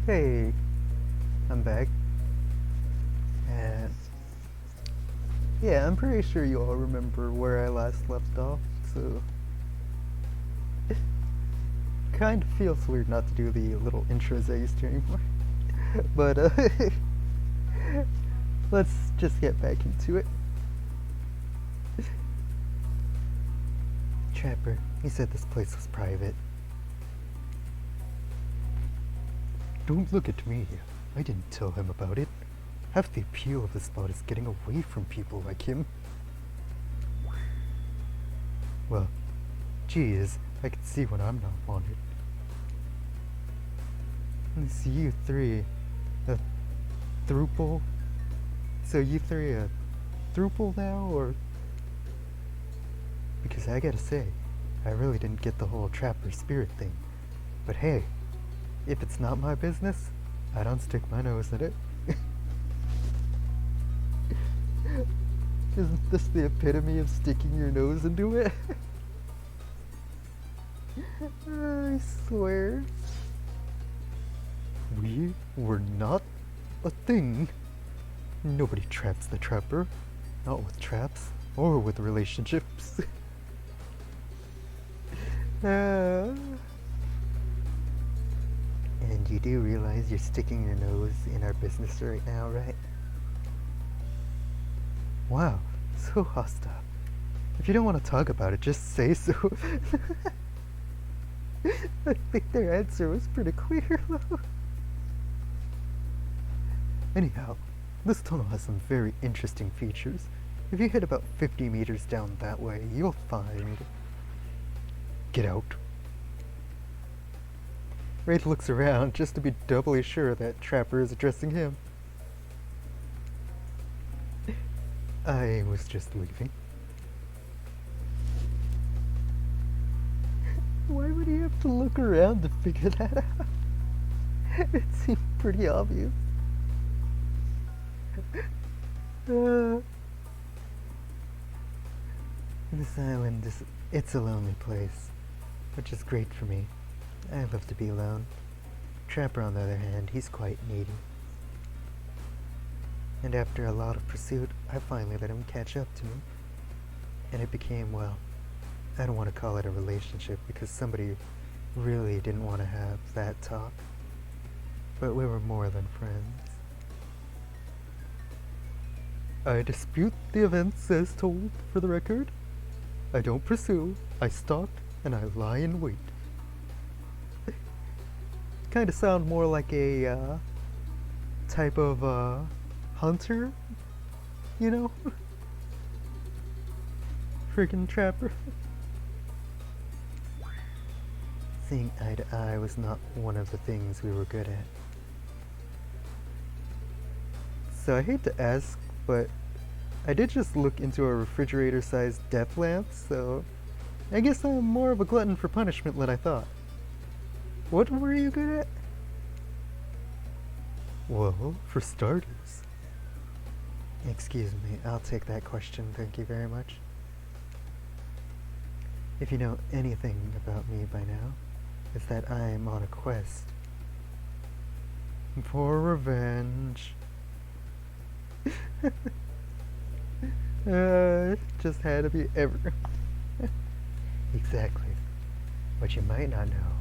Hey, I'm back. And yeah, I'm pretty sure you all remember where I last left off, so kind of feels weird not to do the little intros I used to anymore. But let's just get back into it. Trapper, he said this place was private. Don't look at me. I didn't tell him about it. Half the appeal of this spot is getting away from people like him. Well, geez, I can see when I'm not wanted. It's you three. A throuple? So you three a throuple now, or? Because I gotta say, I really didn't get the whole trapper spirit thing. But hey, if it's not my business, I don't stick my nose in it. Isn't this the epitome of sticking your nose into it? I swear. We were not a thing. Nobody traps the trapper. Not with traps, or with relationships. And you do realize you're sticking your nose in our business right now, right? Wow, so hostile. If you don't want to talk about it, just say so. I think their answer was pretty clear, though. Anyhow, this tunnel has some very interesting features. If you head about 50 meters down that way, you'll find... Get out. Raid looks around just to be doubly sure that Trapper is addressing him. I was just leaving. Why would he have to look around to figure that out? It seemed pretty obvious. This island it's a lonely place, which is great for me. I love to be alone. Trapper, on the other hand, he's quite needy. And after a lot of pursuit, I finally let him catch up to me. And it became, well, I don't want to call it a relationship because somebody really didn't want to have that talk. But we were more than friends. I dispute the events as told, for the record. I don't pursue, I stalk, and I lie in wait. Kind of sound more like a type of hunter, you know? Friggin' trapper. Seeing eye to eye was not one of the things we were good at. So I hate to ask, but I did just look into a refrigerator-sized death lamp, so I guess I'm more of a glutton for punishment than I thought. What were you good at? Well, for starters. Excuse me, I'll take that question, thank you very much. If you know anything about me by now, it's that I'm on a quest for revenge. Just had to be ever. Exactly. What you might not know,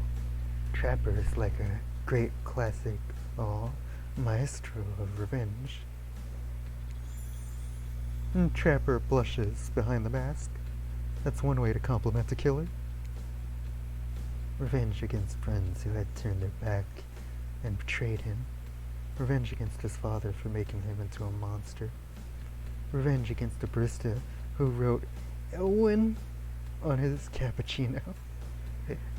Trapper is like a great classic, maestro of revenge. Trapper blushes behind the mask. That's one way to compliment a killer. Revenge against friends who had turned their back and betrayed him. Revenge against his father for making him into a monster. Revenge against a barista who wrote Elwin on his cappuccino,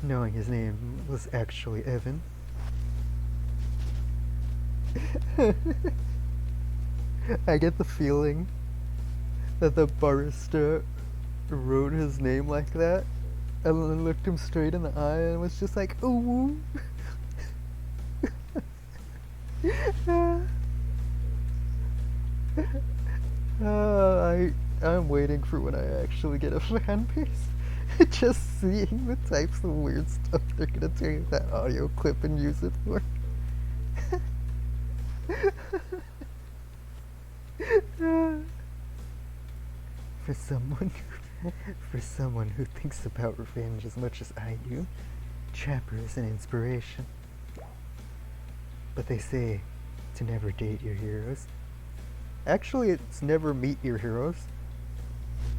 knowing his name was actually Evan. I get the feeling that the barista wrote his name like that and then looked him straight in the eye and was just like, ooh. I'm waiting for when I actually get a fan base. Just seeing the types of weird stuff they're gonna take that audio clip and use it for. For someone, for someone who thinks about revenge as much as I do, Trapper is an inspiration. But they say to never date your heroes. Actually, it's never meet your heroes.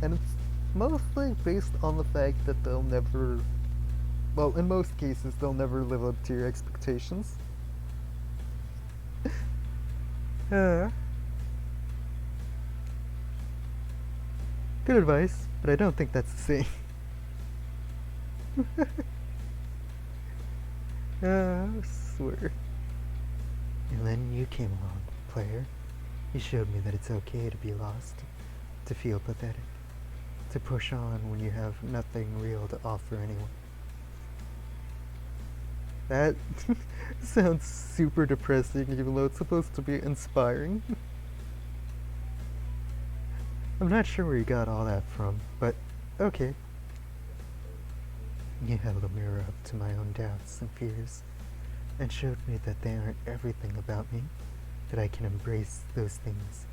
And it's mostly based on the fact that they'll never, well, in most cases, they'll never live up to your expectations. Good advice, but I don't think that's the same. I swear. And then you came along, player. You showed me that it's okay to be lost, to feel pathetic, to push on when you have nothing real to offer anyone. That sounds super depressing, even though it's supposed to be inspiring. I'm not sure where you got all that from, but okay. You held a mirror up to my own doubts and fears, and showed me that they aren't everything about me, that I can embrace those things,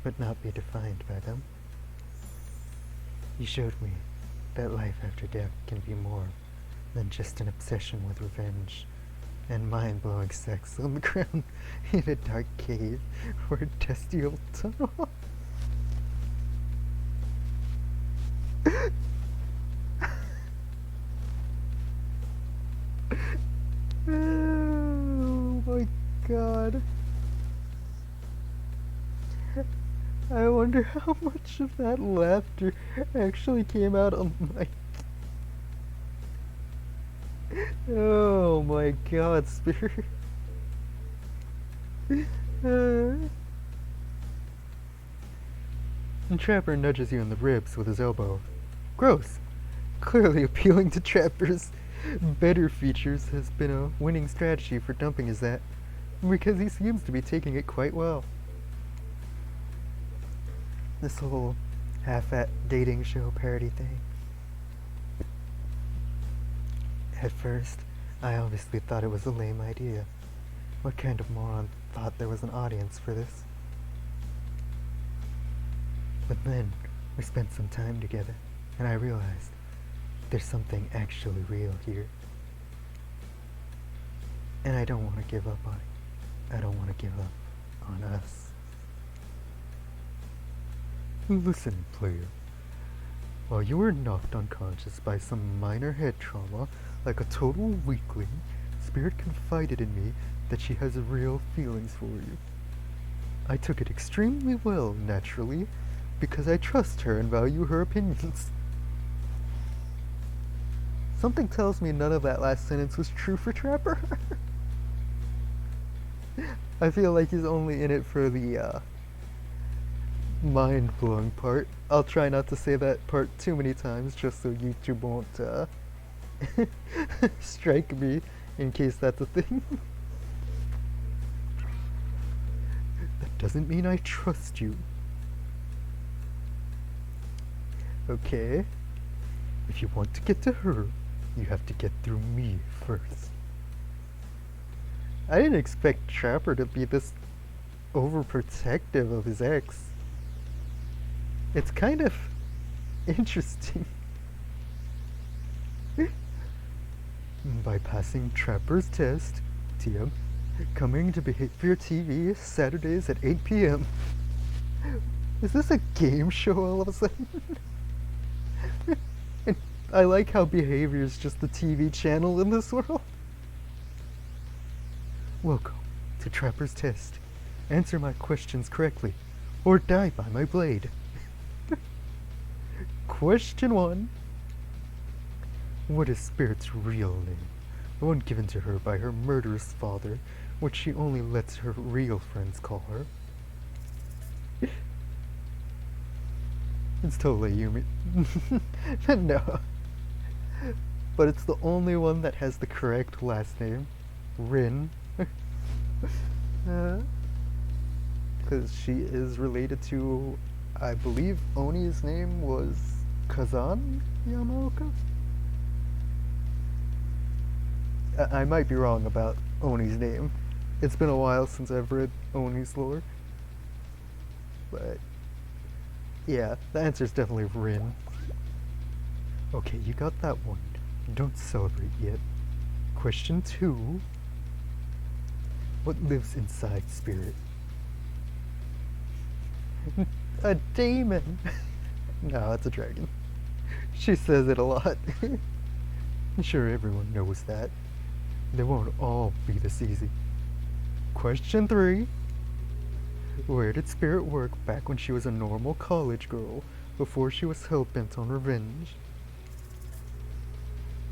but not be defined by them. You showed me that life after death can be more than just an obsession with revenge and mind-blowing sex on the ground in a dark cave or a dusty old tunnel. Oh my god. I wonder how much of that laughter actually came out on my... Oh my god, Spirit. And Trapper nudges you in the ribs with his elbow. Gross. Clearly appealing to Trapper's better features has been a winning strategy for dumping his that, because he seems to be taking it quite well. This whole half-at dating show parody thing. At first, I obviously thought it was a lame idea. What kind of moron thought there was an audience for this? But then, we spent some time together, and I realized there's something actually real here. And I don't want to give up on it. I don't want to give up on us. Listen, player. While you were knocked unconscious by some minor head trauma, like a total weakling, Spirit confided in me that she has real feelings for you. I took it extremely well, naturally, because I trust her and value her opinions. Something tells me none of that last sentence was true for Trapper. I feel like he's only in it for the, mind-blowing part. I'll try not to say that part too many times, just so YouTube won't, strike me, in case that's a thing. That doesn't mean I trust you. Okay? If you want to get to her, you have to get through me first. I didn't expect Trapper to be this overprotective of his ex. It's kind of interesting. By passing Trapper's test, TM, coming to Behavior TV Saturdays at 8 p.m. Is this a game show all of a sudden? And I like how Behavior is just the TV channel in this world. Welcome to Trapper's test. Answer my questions correctly, or die by my blade. Question 1. What is Spirit's real name? The one given to her by her murderous father, which she only lets her real friends call her. It's totally Yumi. No. But it's the only one that has the correct last name. Rin. Because she is related to, I believe Oni's name was Kazan Yamaoka? I might be wrong about Oni's name, It's been a while since I've read Oni's lore. But yeah, the answer is definitely Rin. Okay, you got that one. Don't celebrate yet. Question 2. What lives inside Spirit? A demon! No, it's a dragon. She says it a lot. I'm sure everyone knows that. They won't all be this easy. Question 3. Where did Spirit work back when she was a normal college girl, before she was hell-bent on revenge?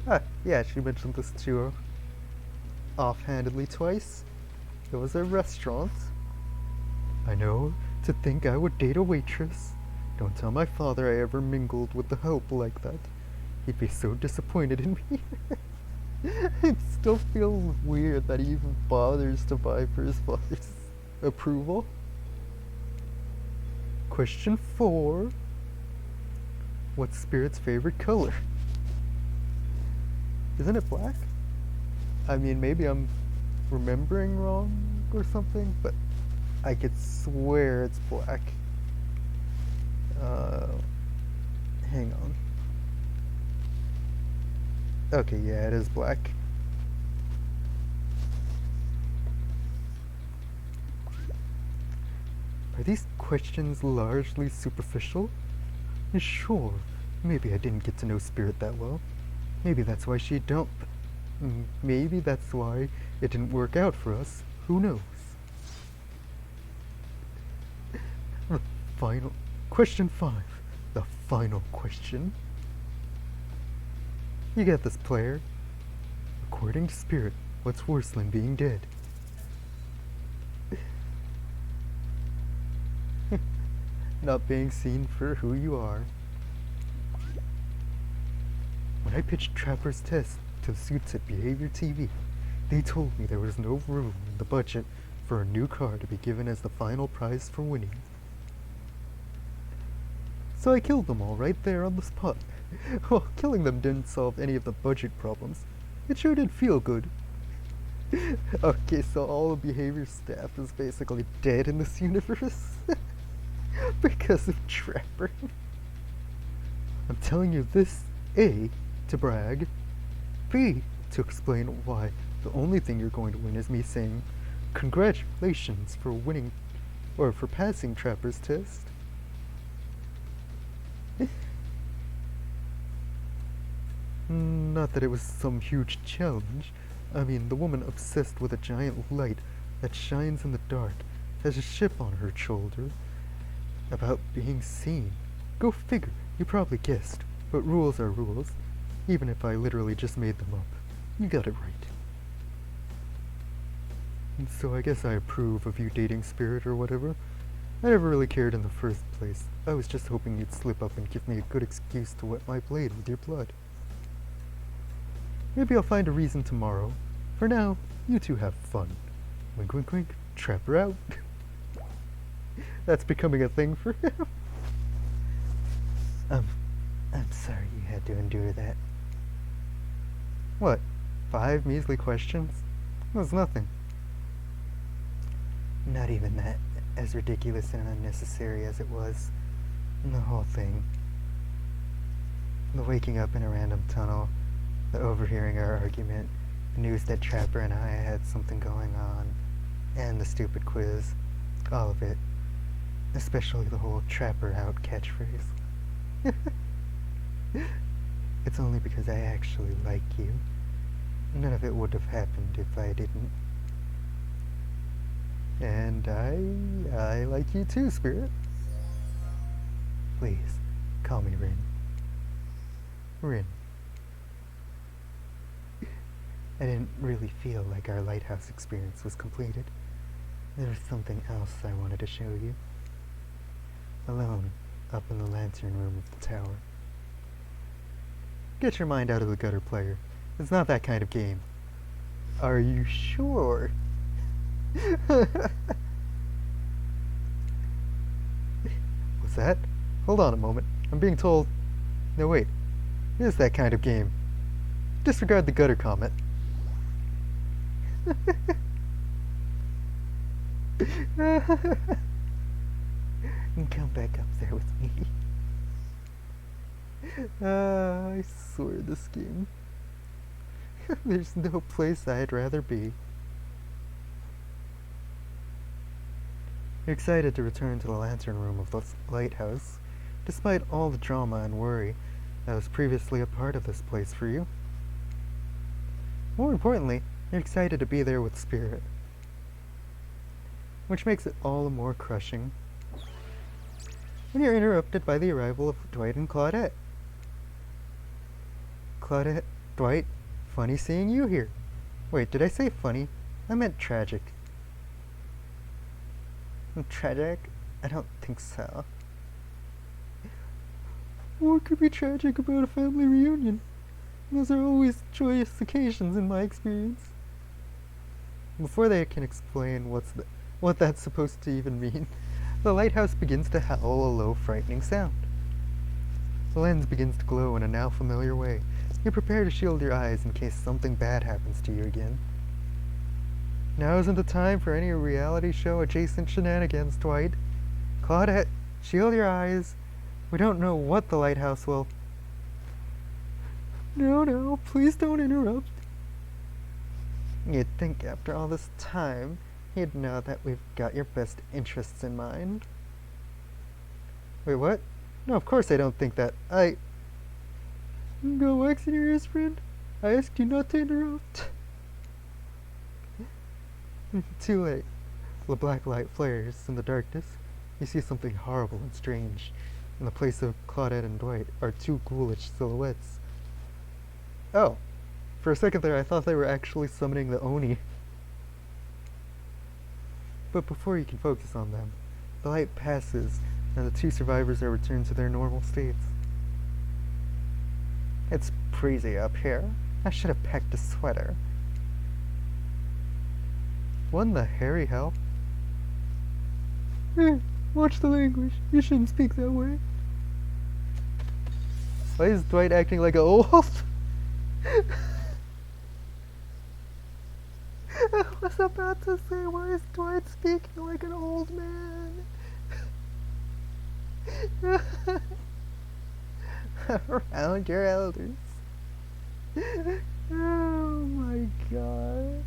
Ah, yeah, she mentioned this to you offhandedly twice. It was a restaurant. I know, to think I would date a waitress. Don't tell my father I ever mingled with the help like that. He'd be so disappointed in me. It still feels weird that he even bothers to buy for his father's approval. Question 4. What's Spirit's favorite color? Isn't it black? I mean, maybe I'm remembering wrong or something, but I could swear it's black. Hang on. Okay, yeah, it is black. Are these questions largely superficial? Sure, maybe I didn't get to know Spirit that well. Maybe that's why she don't. Maybe that's why it didn't work out for us. Who knows? The final question 5. The final question. You get this, player. According to Spirit, what's worse than being dead? Not being seen for who you are. When I pitched Trapper's Test to the suits at Behavior TV, they told me there was no room in the budget for a new car to be given as the final prize for winning. So I killed them all right there on the spot. Well, killing them didn't solve any of the budget problems. It sure did feel good. Okay, so all the Behavior staff is basically dead in this universe. Because of Trapper. I'm telling you this, A, to brag, B, to explain why the only thing you're going to win is me saying, congratulations for winning, or for passing Trapper's Test. Not that it was some huge challenge. I mean, the woman obsessed with a giant light that shines in the dark has a chip on her shoulder about being seen. Go figure, you probably guessed, but rules are rules, even if I literally just made them up. You got it right. And so I guess I approve of you dating Spirit or whatever. I never really cared in the first place. I was just hoping you'd slip up and give me a good excuse to wet my blade with your blood. Maybe I'll find a reason tomorrow. For now, you two have fun. Wink, wink, wink. Trapper out. That's becoming a thing for him. I'm sorry you had to endure that. What? 5 measly questions? That's nothing. Not even that. As ridiculous and unnecessary as it was. The whole thing. The waking up in a random tunnel, the overhearing our argument, the news that Trapper and I had something going on, and the stupid quiz. All of it. Especially the whole Trapper out catchphrase. It's only because I actually like you. None of it would have happened if I didn't. And I like you too, Spirit. Please, call me Rin. Rin. I didn't really feel like our lighthouse experience was completed. There was something else I wanted to show you. Alone, up in the lantern room of the tower. Get your mind out of the gutter, player. It's not that kind of game. Are you sure? What's that? Hold on a moment. I'm being told... No, wait. It is that kind of game. Disregard the gutter comment. And come back up there with me. I swear this game. There's no place I'd rather be. You're excited to return to the lantern room of the lighthouse, despite all the drama and worry that was previously a part of this place for you. More importantly, you're excited to be there with Spirit, which makes it all the more crushing when you're interrupted by the arrival of Dwight and Claudette. Claudette, Dwight, funny seeing you here. Wait, did I say funny? I meant tragic. Tragic? I don't think so. What could be tragic about a family reunion? Those are always joyous occasions in my experience. Before they can explain what that's supposed to even mean, the lighthouse begins to howl a low, frightening sound. The lens begins to glow in a now familiar way. You prepare to shield your eyes in case something bad happens to you again. Now isn't the time for any reality show adjacent shenanigans, Dwight. Claudette, shield your eyes. We don't know what the lighthouse will... No, please don't interrupt. You'd think after all this time, you'd know that we've got your best interests in mind. Wait, what? No, of course I don't think that. Go wax in your ears, friend. I asked you not to interrupt. Too late. The black light flares in the darkness. You see something horrible and strange. In the place of Claudette and Dwight are two ghoulish silhouettes. Oh, for a second there I thought they were actually summoning the Oni. But before you can focus on them, the light passes and the two survivors are returned to their normal states. It's breezy up here. I should have packed a sweater. What in the hairy hell? Hey, watch the language. You shouldn't speak that way. Why is Dwight acting like a wolf? I was about to say, why is Dwight speaking like an old man? Around your elders. Oh my god.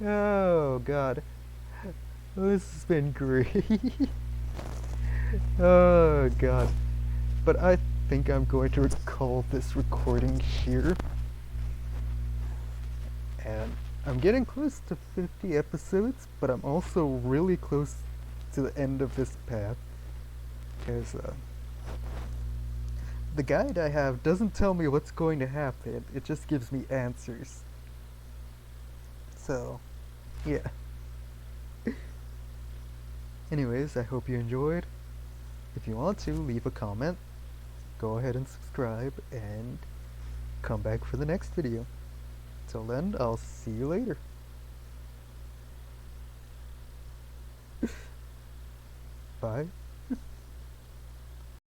Oh god. This has been great. Oh god. But I think I'm going to call this recording here. And I'm getting close to 50 episodes, but I'm also really close to the end of this path. Because the guide I have doesn't tell me what's going to happen, it just gives me answers. So, yeah. Anyways, I hope you enjoyed. If you want to, leave a comment, go ahead and subscribe, and come back for the next video. Till then, I'll see you later. Bye.